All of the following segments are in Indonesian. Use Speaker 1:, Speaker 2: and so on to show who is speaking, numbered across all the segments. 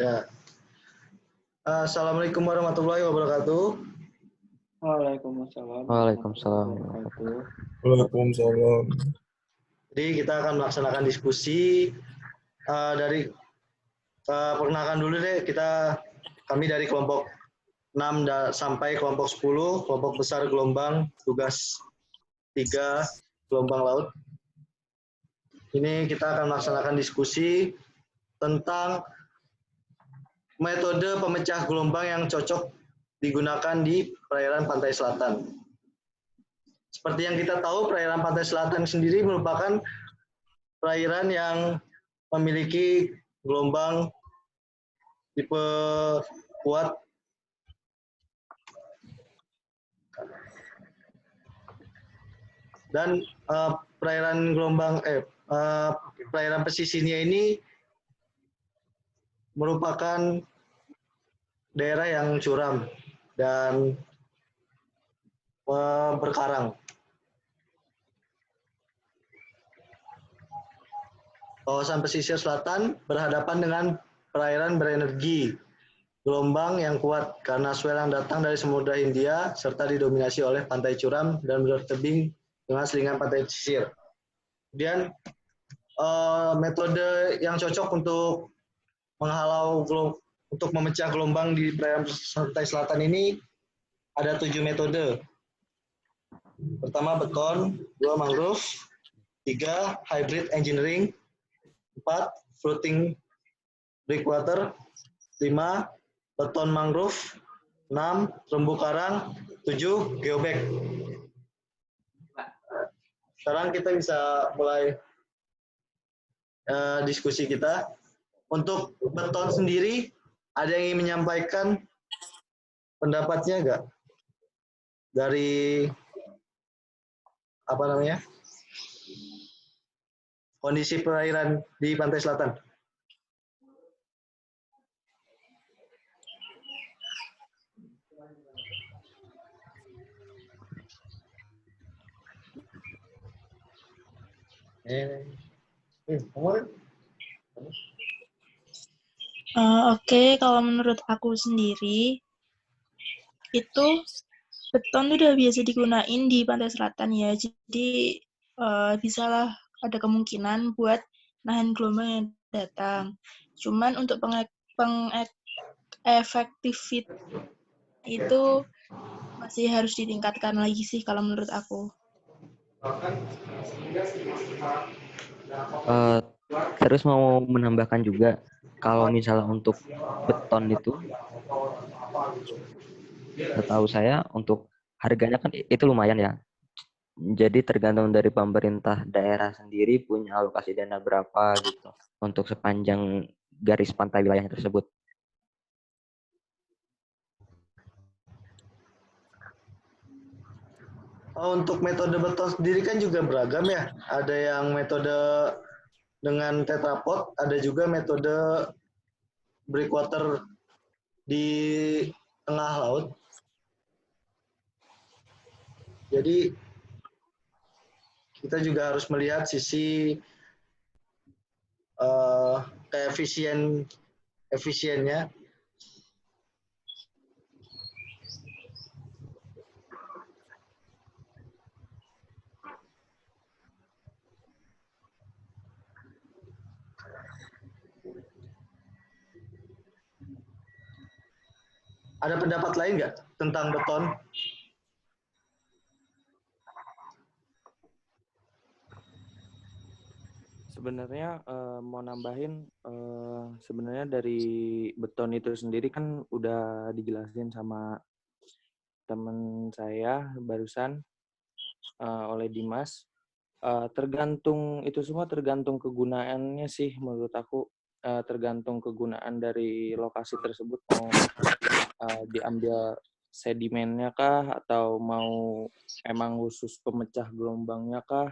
Speaker 1: Ya. Assalamualaikum warahmatullahi wabarakatuh.
Speaker 2: Waalaikumsalam
Speaker 3: Waalaikumsalam.
Speaker 2: warahmatullahi wabarakatuh.
Speaker 4: Waalaikumsalam.
Speaker 1: Jadi kita akan melaksanakan diskusi dari perkenalkan dulu deh kami dari kelompok 6 sampai kelompok 10, kelompok besar gelombang tugas 3 gelombang laut. Ini kita akan melaksanakan diskusi tentang metode pemecah gelombang yang cocok digunakan di perairan pantai selatan. Seperti yang kita tahu, perairan pantai selatan sendiri merupakan perairan yang memiliki gelombang tipe kuat dan perairan perairan pesisirnya ini merupakan daerah yang curam dan berkarang. Kawasan pesisir selatan berhadapan dengan perairan berenergi, gelombang yang kuat karena swell yang datang dari Samudra Hindia serta didominasi oleh pantai curam dan bertebing dengan selingan pantai pesisir. Kemudian metode yang cocok untuk memecah gelombang di perairan pantai selatan ini ada 7 metode. Pertama beton, 2 mangrove, 3 hybrid engineering, 4 floating breakwater, 5 beton mangrove, 6 terumbu karang, 7 geobag. Sekarang kita bisa mulai diskusi kita. Untuk beton sendiri, ada yang ingin menyampaikan pendapatnya nggak? Dari kondisi perairan di pantai selatan.
Speaker 5: Oke, kalau menurut aku sendiri, itu beton udah biasa digunain di pantai selatan ya, jadi bisalah ada kemungkinan buat nahan gelombang yang datang. Cuman untuk efektivitas itu masih harus ditingkatkan lagi sih kalau menurut aku.
Speaker 3: Terus mau menambahkan juga, kalau misalnya untuk beton itu, setahu saya untuk harganya kan itu lumayan ya. Jadi tergantung dari pemerintah daerah sendiri punya alokasi dana berapa gitu untuk sepanjang garis pantai wilayah tersebut.
Speaker 1: Untuk metode beton sendiri kan juga beragam ya. Ada yang metode dengan tetrapod, ada juga metode breakwater di tengah laut. Jadi kita juga harus melihat sisi efisiennya. Ada pendapat lain nggak tentang beton?
Speaker 2: Sebenarnya mau nambahin, sebenarnya dari beton itu sendiri kan udah dijelasin sama teman saya barusan oleh Dimas. Itu semua tergantung kegunaannya sih menurut aku. Tergantung kegunaan dari lokasi tersebut, mau diambil sedimennya kah atau mau emang khusus pemecah gelombangnya kah,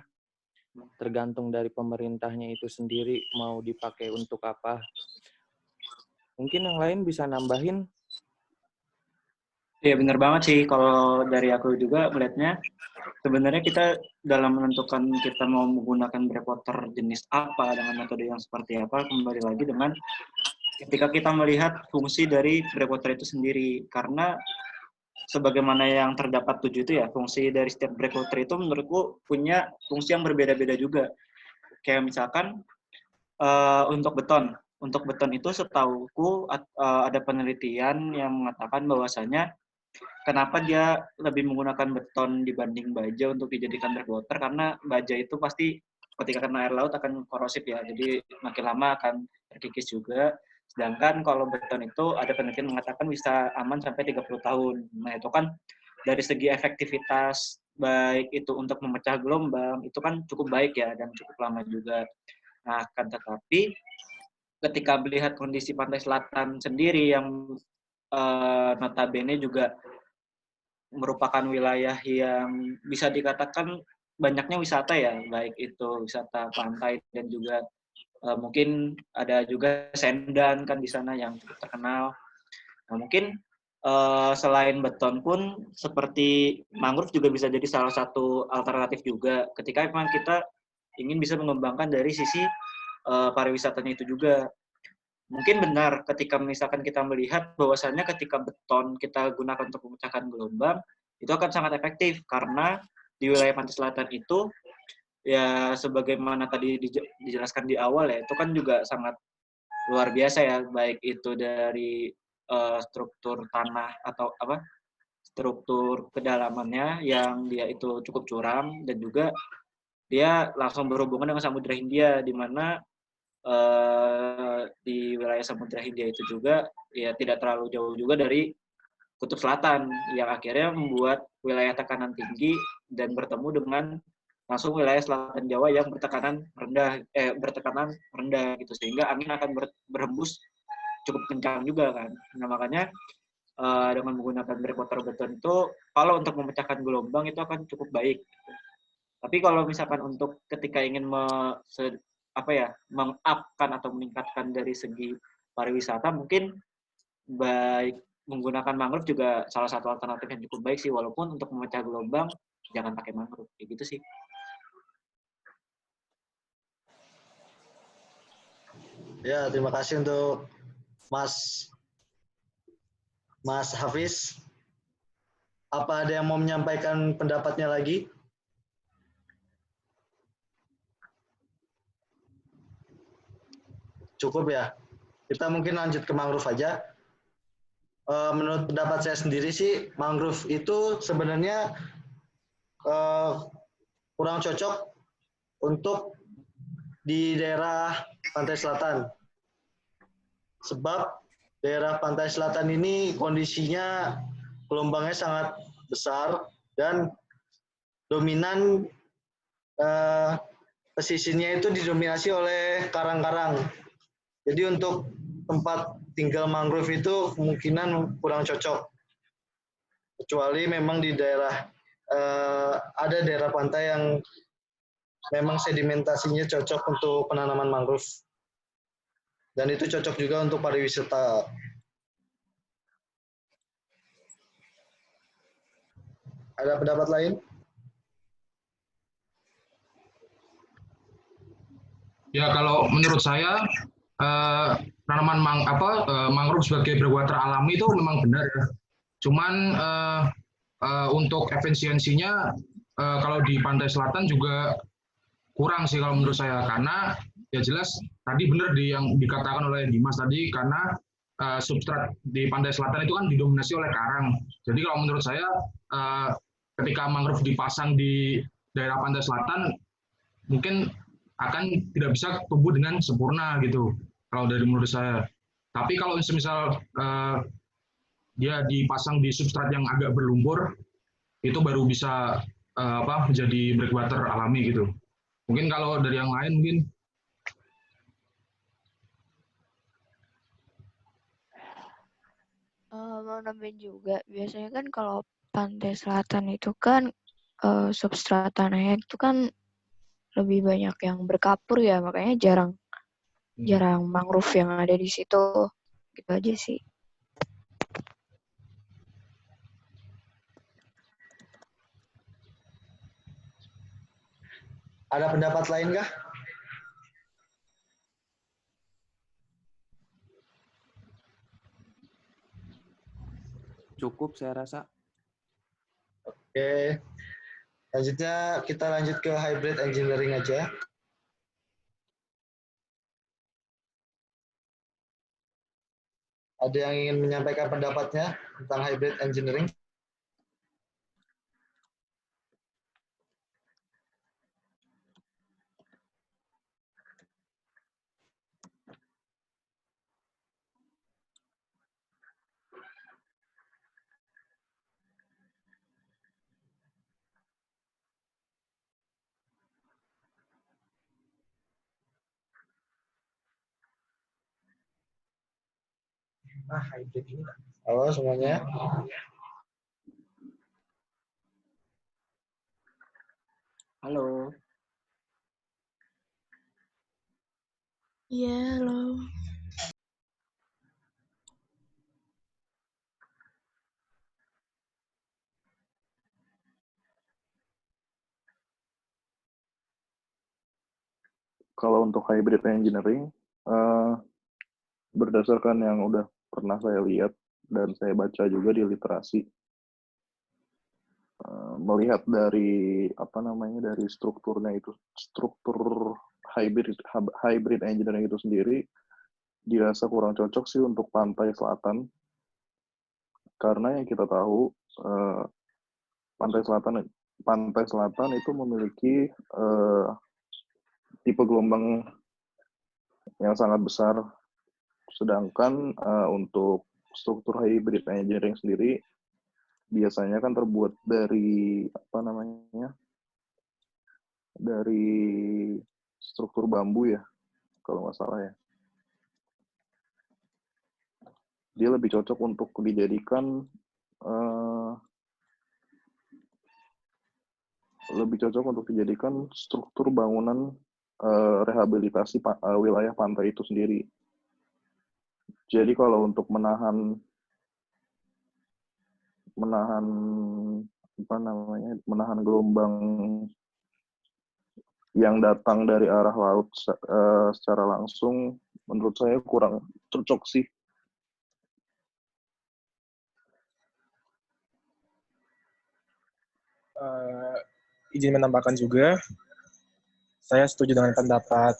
Speaker 2: tergantung dari pemerintahnya itu sendiri mau dipakai untuk apa. Mungkin yang lain bisa nambahin.
Speaker 4: Iya benar banget sih, kalau dari aku juga melihatnya sebenarnya kita dalam menentukan kita mau menggunakan breakwater jenis apa dengan metode yang seperti apa, kembali lagi dengan ketika kita melihat fungsi dari breakwater itu sendiri. Karena sebagaimana yang terdapat 7 itu ya, fungsi dari setiap breakwater itu menurutku punya fungsi yang berbeda-beda juga. Kayak misalkan untuk beton. Untuk beton itu setauku ada penelitian yang mengatakan bahwasanya kenapa dia lebih menggunakan beton dibanding baja untuk dijadikan breakwater, karena baja itu pasti ketika kena air laut akan korosif ya, jadi makin lama akan terkikis juga. Sedangkan kalau beton itu ada penelitian mengatakan bisa aman sampai 30 tahun. Nah itu kan dari segi efektivitas baik itu untuk memecah gelombang itu kan cukup baik ya dan cukup lama juga. Nah kan tetapi ketika melihat kondisi pantai selatan sendiri yang notabene juga merupakan wilayah yang bisa dikatakan banyaknya wisata ya, baik itu wisata pantai dan juga mungkin ada juga sendan kan di sana yang cukup terkenal. Nah, mungkin selain beton pun seperti mangrove juga bisa jadi salah satu alternatif juga ketika memang kita ingin bisa mengembangkan dari sisi pariwisatanya itu juga. Mungkin benar ketika misalkan kita melihat bahwasannya ketika beton kita gunakan untuk memecahkan gelombang, itu akan sangat efektif karena di wilayah pantai selatan itu ya sebagaimana tadi dijelaskan di awal ya, itu kan juga sangat luar biasa ya, baik itu dari struktur tanah atau struktur kedalamannya yang dia itu cukup curam dan juga dia langsung berhubungan dengan Samudra Hindia di mana di wilayah Samudra Hindia itu juga ya tidak terlalu jauh juga dari Kutub Selatan yang akhirnya membuat wilayah tekanan tinggi dan bertemu dengan langsung wilayah selatan Jawa yang bertekanan rendah gitu sehingga angin akan berhembus cukup kencang juga kan. Nah makanya dengan menggunakan breakwater beton itu kalau untuk memecahkan gelombang itu akan cukup baik. Tapi kalau misalkan untuk ketika ingin mengupkan atau meningkatkan dari segi pariwisata mungkin baik menggunakan mangrove juga salah satu alternatif yang cukup baik sih, walaupun untuk memecah gelombang jangan pakai mangrove kayak gitu sih.
Speaker 1: Ya, terima kasih untuk Mas Hafiz. Apa ada yang mau menyampaikan pendapatnya lagi? Cukup ya. Kita mungkin lanjut ke mangrove aja. Menurut pendapat saya sendiri sih, mangrove itu sebenarnya kurang cocok untuk di daerah pantai selatan. Sebab daerah pantai selatan ini kondisinya gelombangnya sangat besar dan dominan pesisirnya itu didominasi oleh karang-karang. Jadi untuk tempat tinggal mangrove itu kemungkinan kurang cocok. Kecuali memang di daerah ada daerah pantai yang memang sedimentasinya cocok untuk penanaman mangrove. Dan itu cocok juga untuk pariwisata. Ada pendapat lain?
Speaker 6: Ya kalau menurut saya tanaman mangrove sebagai breakwater alami itu memang benar ya. Cuman untuk efisiensinya kalau di pantai selatan juga kurang sih kalau menurut saya, karena ya jelas tadi benar yang dikatakan oleh Dimas tadi, karena substrat di pantai selatan itu kan didominasi oleh karang. Jadi kalau menurut saya ketika mangrove dipasang di daerah pantai selatan mungkin akan tidak bisa tumbuh dengan sempurna gitu kalau dari menurut saya. Tapi kalau misal dia dipasang di substrat yang agak berlumpur, itu baru bisa menjadi breakwater alami gitu. Mungkin kalau dari yang lain mungkin.
Speaker 7: Mau nambahin juga, biasanya kan kalau pantai selatan itu kan substrat tanahnya itu kan lebih banyak yang berkapur ya, makanya jarang mangrove yang ada di situ. Gitu aja sih.
Speaker 1: Ada pendapat lain kah?
Speaker 2: cukup saya rasa.
Speaker 1: Oke. Selanjutnya kita lanjut ke hybrid engineering aja. Ada yang ingin menyampaikan pendapatnya tentang hybrid engineering? Hybrid ini. Halo semuanya.
Speaker 4: Halo.
Speaker 5: Iya, halo.
Speaker 8: Kalau untuk hybrid engineering, berdasarkan yang udah pernah saya lihat dan saya baca juga di literasi, melihat dari dari strukturnya itu, struktur hybrid engineering itu sendiri dirasa kurang cocok sih untuk pantai selatan, karena yang kita tahu pantai selatan itu memiliki tipe gelombang yang sangat besar, sedangkan untuk struktur hybrid engineering sendiri biasanya kan terbuat dari dari struktur bambu ya, kalau nggak salah ya. Dia lebih cocok untuk dijadikan struktur bangunan rehabilitasi wilayah pantai itu sendiri. Jadi kalau untuk menahan gelombang yang datang dari arah laut secara langsung, menurut saya kurang cocok sih.
Speaker 9: Izin menambahkan juga, saya setuju dengan pendapat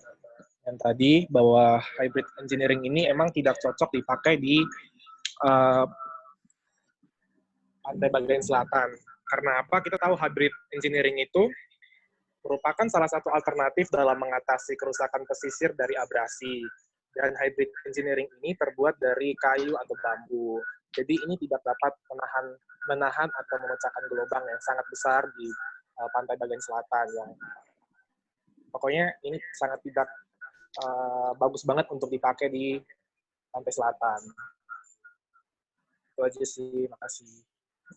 Speaker 9: yang tadi bahwa hybrid engineering ini emang tidak cocok dipakai di pantai bagian selatan. Karena apa? Kita tahu hybrid engineering itu merupakan salah satu alternatif dalam mengatasi kerusakan pesisir dari abrasi. Dan hybrid engineering ini terbuat dari kayu atau bambu. Jadi ini tidak dapat menahan atau memecahkan gelombang yang sangat besar di pantai bagian selatan. Yang pokoknya ini sangat tidak bagus banget untuk dipakai di pantai selatan. Itu aja sih, makasih.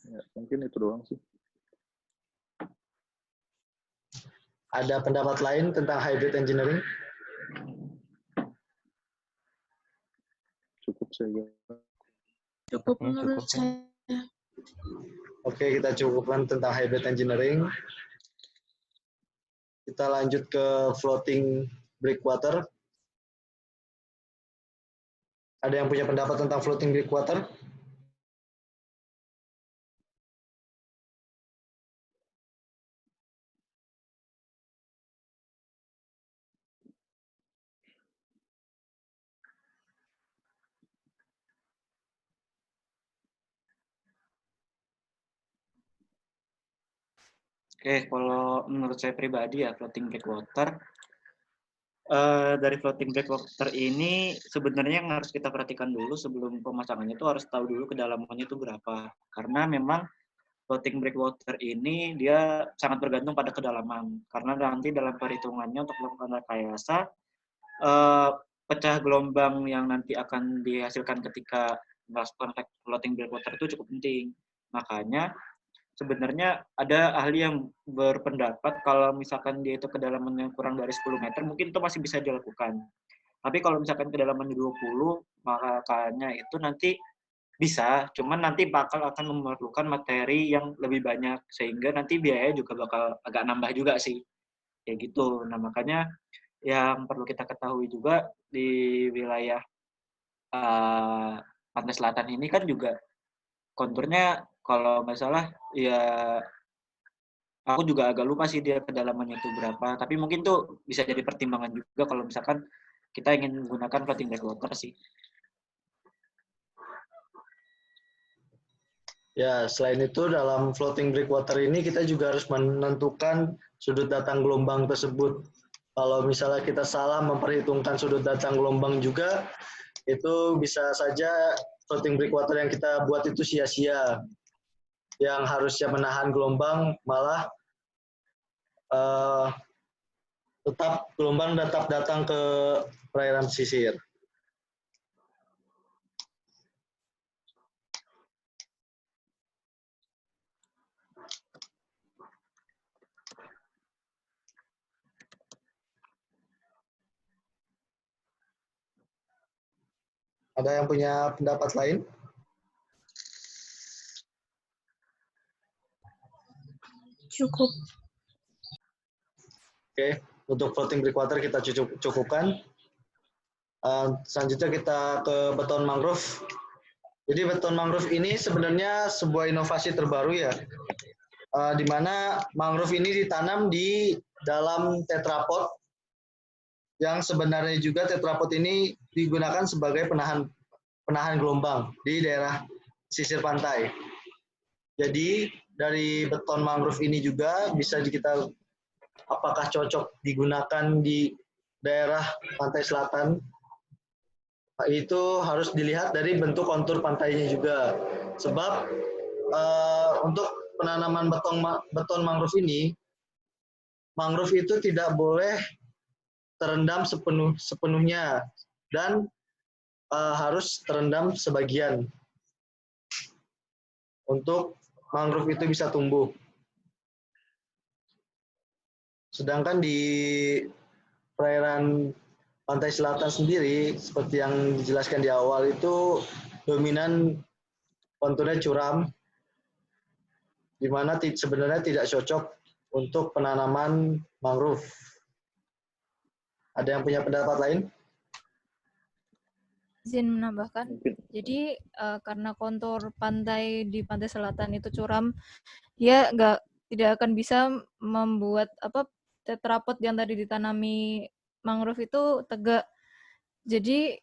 Speaker 8: Ya, mungkin itu doang sih.
Speaker 1: Ada pendapat lain tentang hybrid engineering?
Speaker 8: Cukup saya.
Speaker 5: Cukup menurut saya.
Speaker 1: Oke, kita cukupkan tentang hybrid engineering. Kita lanjut ke floating breakwater. Ada yang punya pendapat tentang floating breakwater?
Speaker 4: Oke, kalau menurut saya pribadi ya floating breakwater, dari floating breakwater ini sebenarnya yang harus kita perhatikan dulu sebelum pemasangannya itu harus tahu dulu kedalamannya itu berapa. Karena memang floating breakwater ini dia sangat bergantung pada kedalaman. Karena nanti dalam perhitungannya untuk melakukan rekayasa, pecah gelombang yang nanti akan dihasilkan ketika melakukan floating breakwater itu cukup penting. Makanya sebenarnya ada ahli yang berpendapat kalau misalkan dia itu kedalaman yang kurang dari 10 meter, mungkin itu masih bisa dilakukan. Tapi kalau misalkan kedalaman 20, makanya itu nanti bisa, cuman nanti bakal akan memerlukan materi yang lebih banyak, sehingga nanti biaya juga bakal agak nambah juga sih. Kayak gitu. Nah, makanya yang perlu kita ketahui juga di wilayah pantai selatan ini kan juga konturnya kalau nggak salah ya aku juga agak lupa sih dia kedalamannya itu berapa. Tapi mungkin tuh bisa jadi pertimbangan juga kalau misalkan kita ingin menggunakan floating breakwater sih.
Speaker 1: Ya, selain itu dalam floating breakwater ini kita juga harus menentukan sudut datang gelombang tersebut. Kalau misalnya kita salah memperhitungkan sudut datang gelombang juga, itu bisa saja floating breakwater yang kita buat itu sia-sia. Yang harusnya menahan gelombang malah gelombang tetap datang ke perairan pesisir. Ada yang punya pendapat lain?
Speaker 5: Cukup.
Speaker 1: Oke, untuk floating breakwater kita cukupkan. Selanjutnya kita ke beton mangrove. Jadi beton mangrove ini sebenarnya sebuah inovasi terbaru ya, di mana mangrove ini ditanam di dalam tetrapod, yang sebenarnya juga tetrapod ini digunakan sebagai penahan gelombang di daerah sisir pantai. Jadi dari beton mangrove ini juga bisa kita apakah cocok digunakan di daerah pantai selatan, itu harus dilihat dari bentuk kontur pantainya juga. Sebab untuk penanaman beton mangrove ini, mangrove itu tidak boleh terendam sepenuhnya dan harus terendam sebagian untuk mangrove itu bisa tumbuh. Sedangkan di perairan pantai selatan sendiri, seperti yang dijelaskan di awal, itu dominan konturnya curam, di mana sebenarnya tidak cocok untuk penanaman mangrove. Ada yang punya pendapat lain?
Speaker 10: Izin menambahkan, jadi karena kontur pantai di pantai selatan itu curam, dia tidak akan bisa membuat tetrapod yang tadi ditanami mangrove itu tegak. Jadi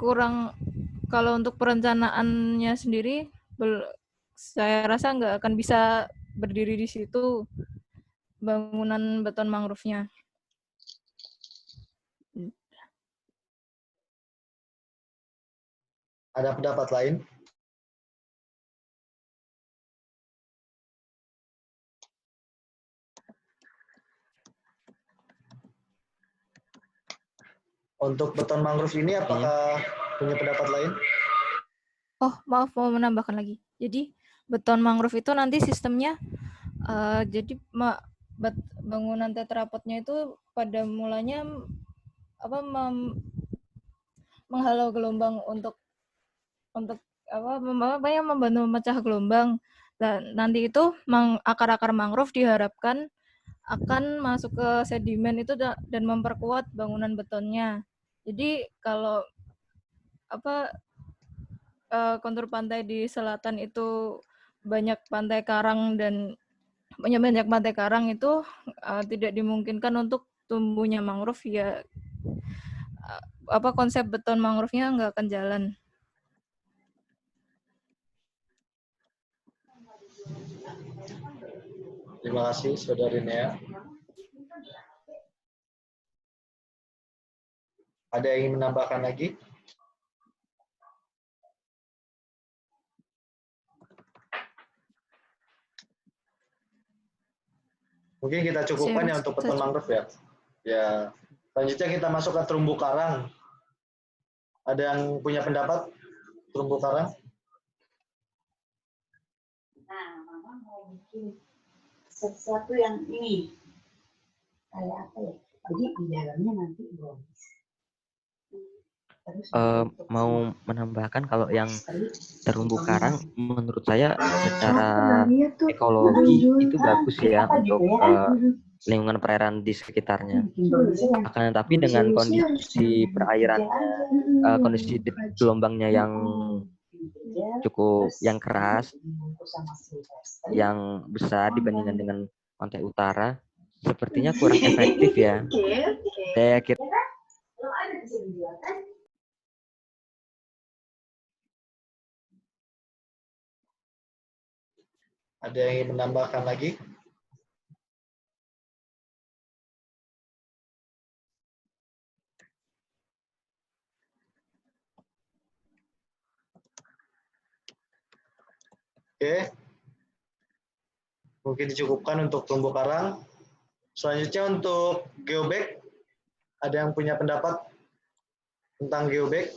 Speaker 10: kurang, kalau untuk perencanaannya sendiri, saya rasa nggak akan bisa berdiri di situ bangunan beton mangrove-nya.
Speaker 1: Ada pendapat lain? Untuk beton mangrove ini apakah punya pendapat lain?
Speaker 10: Oh, maaf, mau menambahkan lagi. Jadi beton mangrove itu nanti sistemnya, jadi bangunan tetrapodnya itu pada mulanya menghalau gelombang untuk membantu memecah gelombang. Dan nanti itu akar-akar mangrove diharapkan akan masuk ke sedimen itu dan memperkuat bangunan betonnya. Jadi kalau kontur pantai di selatan itu banyak pantai karang itu tidak dimungkinkan untuk tumbuhnya mangrove ya. Konsep beton mangrove-nya nggak akan jalan.
Speaker 1: Terima kasih, Saudari Nea. Ada yang ingin menambahkan lagi? Mungkin kita cukupkan ya untuk beton mangrove ya. Ya, selanjutnya kita masuk ke terumbu karang. Ada yang punya pendapat terumbu karang?
Speaker 11: Nah, Mama mau bikin sesuatu yang ini kayak apa ya? Jadi di dalamnya nanti bronze.
Speaker 3: Mau menambahkan kalau yang terumbu karang menurut saya secara ekologi itu bagus ya untuk lingkungan perairan di sekitarnya. Akan tetapi dengan kondisi perairannya, kondisi gelombangnya yang cukup yang keras,
Speaker 11: dibungkus sama Sylvester.
Speaker 3: yang besar dibandingkan dengan pantai utara, sepertinya kurang efektif ya. Saya kira
Speaker 11: Kalau ada bisa dijual kan?
Speaker 1: Ada yang ingin menambahkan lagi? Oke. Mungkin dicukupkan untuk terumbu karang. Selanjutnya untuk geobag. Ada yang punya pendapat tentang geobag?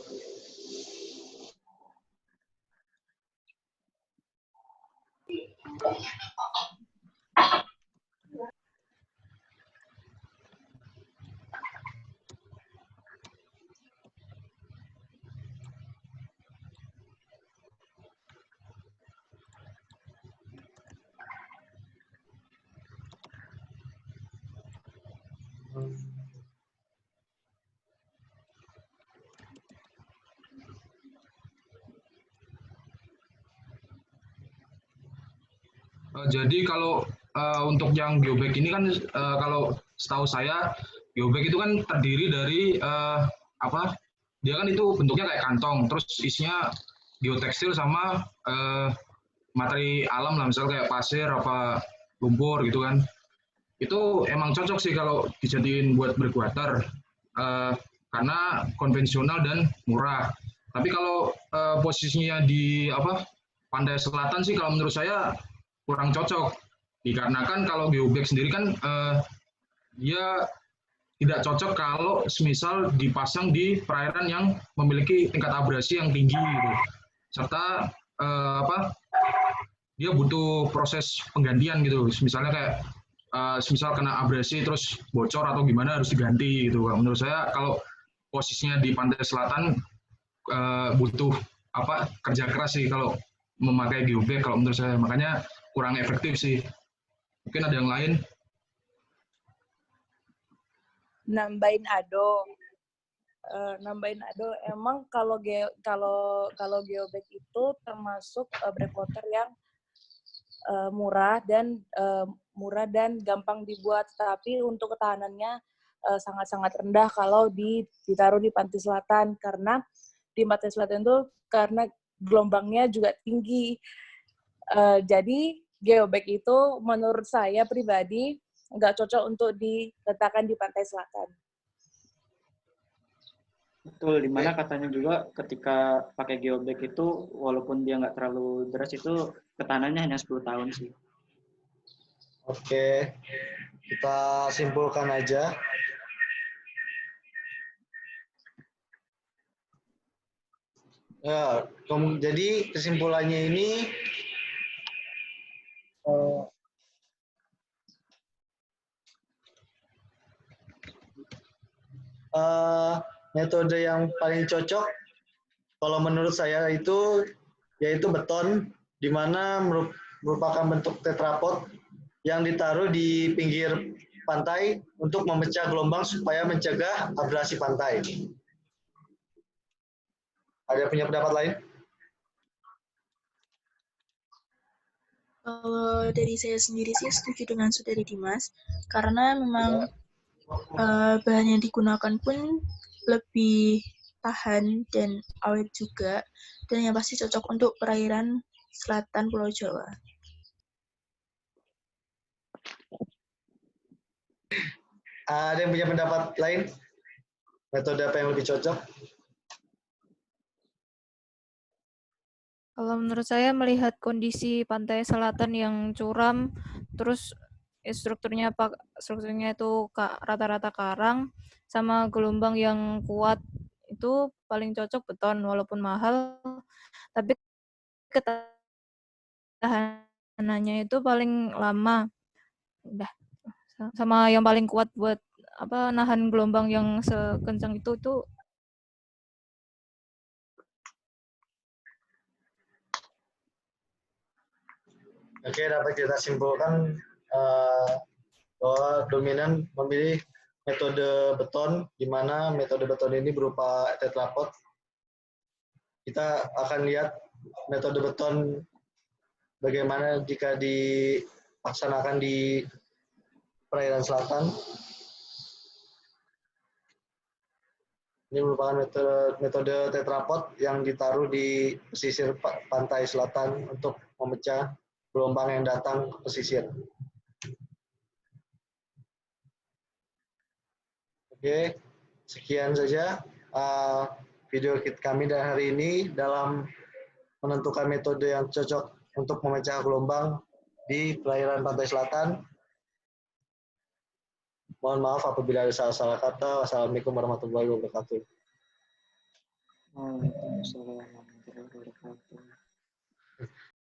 Speaker 6: Jadi kalau untuk yang geobag ini kan kalau setahu saya geobag itu kan terdiri dari apa? Dia kan itu bentuknya kayak kantong, terus isinya geotekstil sama materi alam lah, misalnya kayak pasir apa lumpur gitu kan. Itu emang cocok sih kalau dijadiin buat breakwater karena konvensional dan murah. Tapi kalau posisinya di apa pantai selatan sih kalau menurut saya kurang cocok, dikarenakan kalau geobag sendiri kan dia tidak cocok kalau semisal dipasang di perairan yang memiliki tingkat abrasi yang tinggi gitu. Serta apa dia butuh proses penggantian gitu, misalnya kayak semisal kena abrasi terus bocor atau gimana harus diganti gitu. Menurut saya kalau posisinya di pantai selatan butuh apa kerja keras sih kalau memakai geobag kalau menurut saya, makanya kurang efektif sih. Mungkin ada yang lain?
Speaker 12: Nambahin emang kalau geobag itu termasuk breakwater yang murah dan gampang dibuat, tapi untuk ketahanannya sangat-sangat rendah kalau ditaruh di pantai selatan, karena di pantai selatan itu karena gelombangnya juga tinggi. Jadi geobag itu menurut saya pribadi nggak cocok untuk diletakkan di pantai selatan.
Speaker 4: Betul, dimana katanya juga ketika pakai geobag itu walaupun dia nggak terlalu deras itu ketahanannya hanya 10 tahun sih.
Speaker 1: Oke, kita simpulkan aja. Ya, jadi kesimpulannya ini metode yang paling cocok kalau menurut saya itu yaitu beton, di mana merupakan bentuk tetrapod yang ditaruh di pinggir pantai untuk memecah gelombang supaya mencegah abrasi pantai. Ada yang punya pendapat lain?
Speaker 5: Kalau dari saya sendiri sih setuju dengan Saudari Dimas, karena memang bahan yang digunakan pun lebih tahan dan awet juga, dan yang pasti cocok untuk perairan selatan Pulau Jawa.
Speaker 1: Ada yang punya pendapat lain? Metode apa yang lebih cocok?
Speaker 10: Kalau menurut saya melihat kondisi pantai selatan yang curam, terus strukturnya itu rata-rata karang, sama gelombang yang kuat, itu paling cocok beton, walaupun mahal, tapi ketahanannya itu paling lama. Udah. Sama yang paling kuat buat nahan gelombang yang sekencang itu
Speaker 1: Oke, dapat kita simpulkan bahwa dominan memilih metode beton, di mana metode beton ini berupa tetrapod. Kita akan lihat metode beton bagaimana jika dilaksanakan di perairan selatan. Ini merupakan metode tetrapod yang ditaruh di pesisir pantai selatan untuk memecah gelombang yang datang ke pesisir. Oke, sekian saja video kami dan hari ini dalam menentukan metode yang cocok untuk memecah gelombang di perairan pantai selatan. Mohon maaf apabila ada salah-salah kata. Wassalamualaikum warahmatullahi wabarakatuh.
Speaker 4: Waalaikumsalam warahmatullahi wabarakatuh.